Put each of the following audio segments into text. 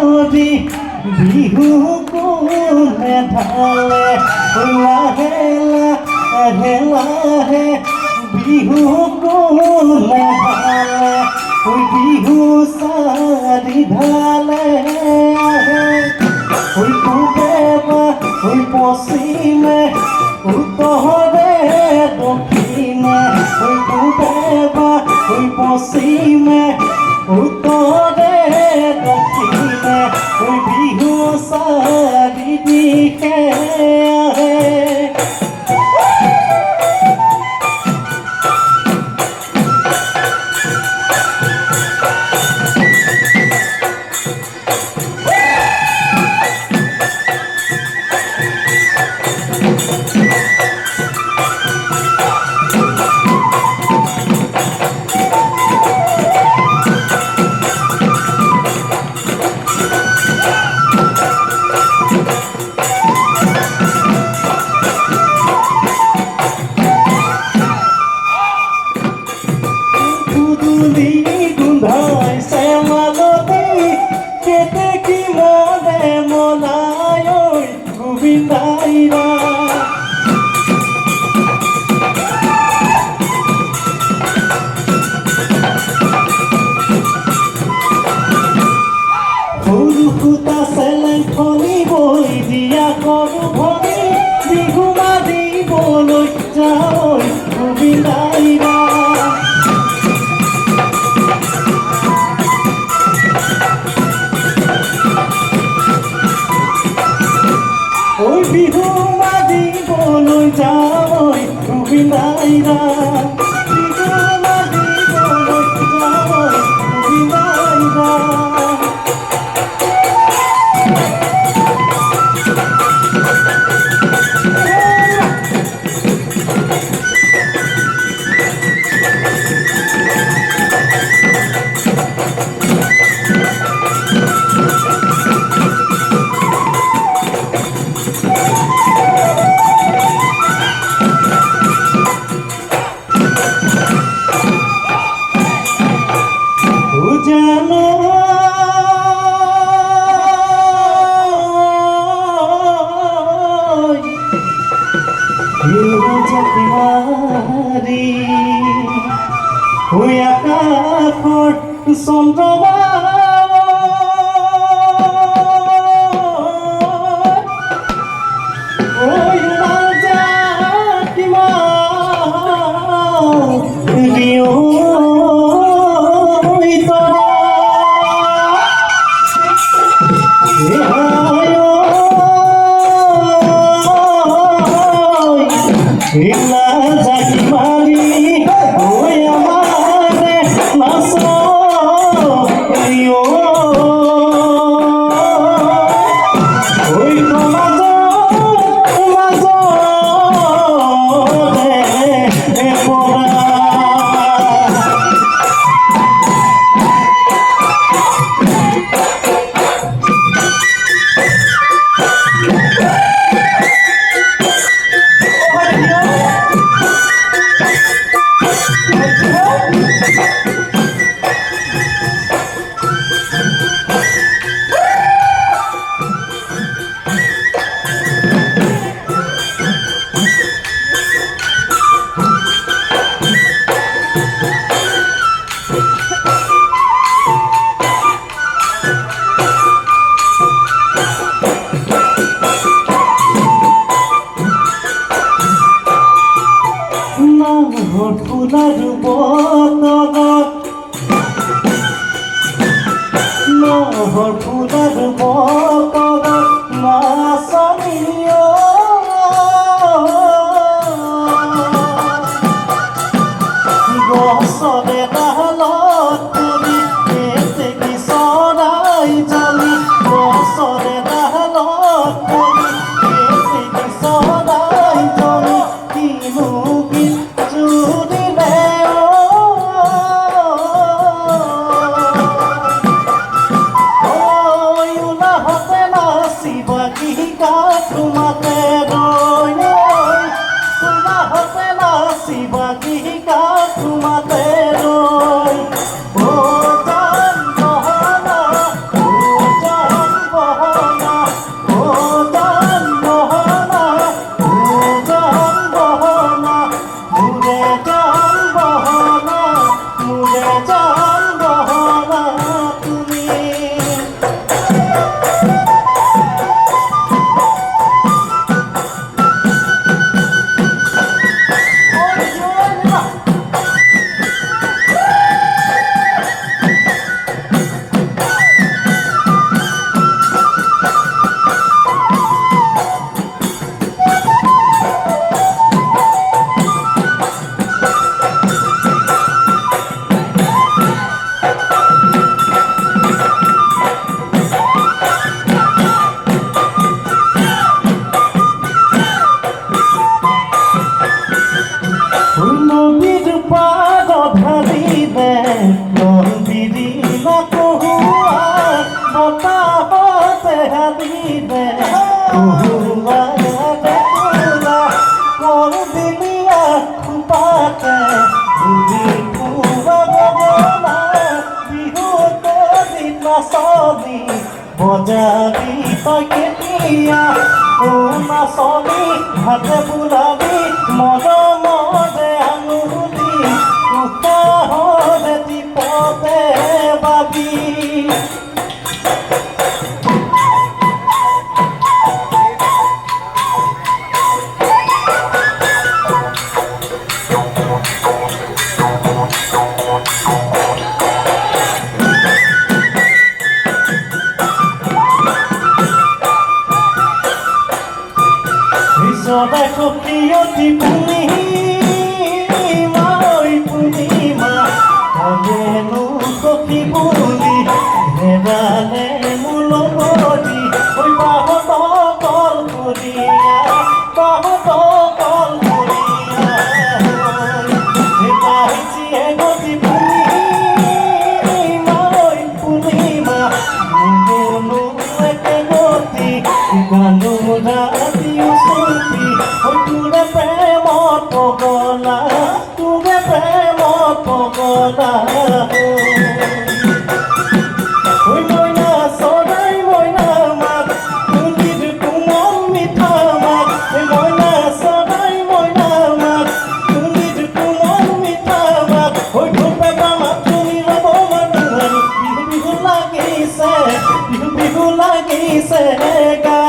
ধৰি বিহু কোনে ঢালে লাহে লাহে লাহে বিহু কোনে ঢালে বিহু চাৰি ঢালে পূবে বা পশ্চিমে উত্তৰে দক্ষিণে পূবে বা পশ্চিমে উত্তৰে দক্ষিণে বিহু চাৰি দিশে আহে বিহু মাদিবলৈ যাওঁ গোবিন্দাইৰা বিহু মাদিবলৈ যাওঁ গোবিন্দাইৰা চন্দ্ৰমা বাছনি হাতে বুলাবি মদ মদে আঙুলি উশাহতে টিপতে বাবি সদা সখীয়তি পূর্ণিমা ওই পূর্ণিমা কাঁদেনু সখী বুলি হেরালে মূল বলি ওই বাহত কল করিয়া বাহত কল করিয়া হেতাইছি এগতি পূর্ণিমা ওই পূর্ণিমা মুগুনু একে গতি গানু রাতি উসুতি ওই তুরে প্রেমত পগলা তুরে প্রেমত পগলা ওই ময়না সদাই ময়না মাত তুলির কোমল মিঠা মাত ওই ময়না সদাই ময়না মাত তুলির কোমল মিঠা মাত ওই ঢোপে বামা তুমি রব মানুহারি বিহু বিহু লাগিছে বিহু বিহু লাগিছে গা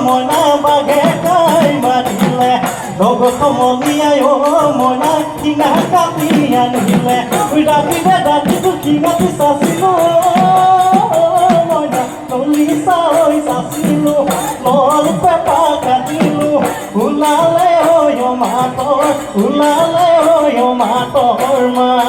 ময়না বাঘে তাই মাৰিলে লগ সমনীয়াই ময়না কিনা কাটি আনিলে ৰাতিতে ৰাতিটো কিনাটি চাচিলো ময়না তলি চাই চাচিলো লল পেপা কাটিলো ওলালে মাতৰ মা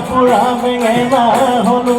পুৰা বেঙেনা হলো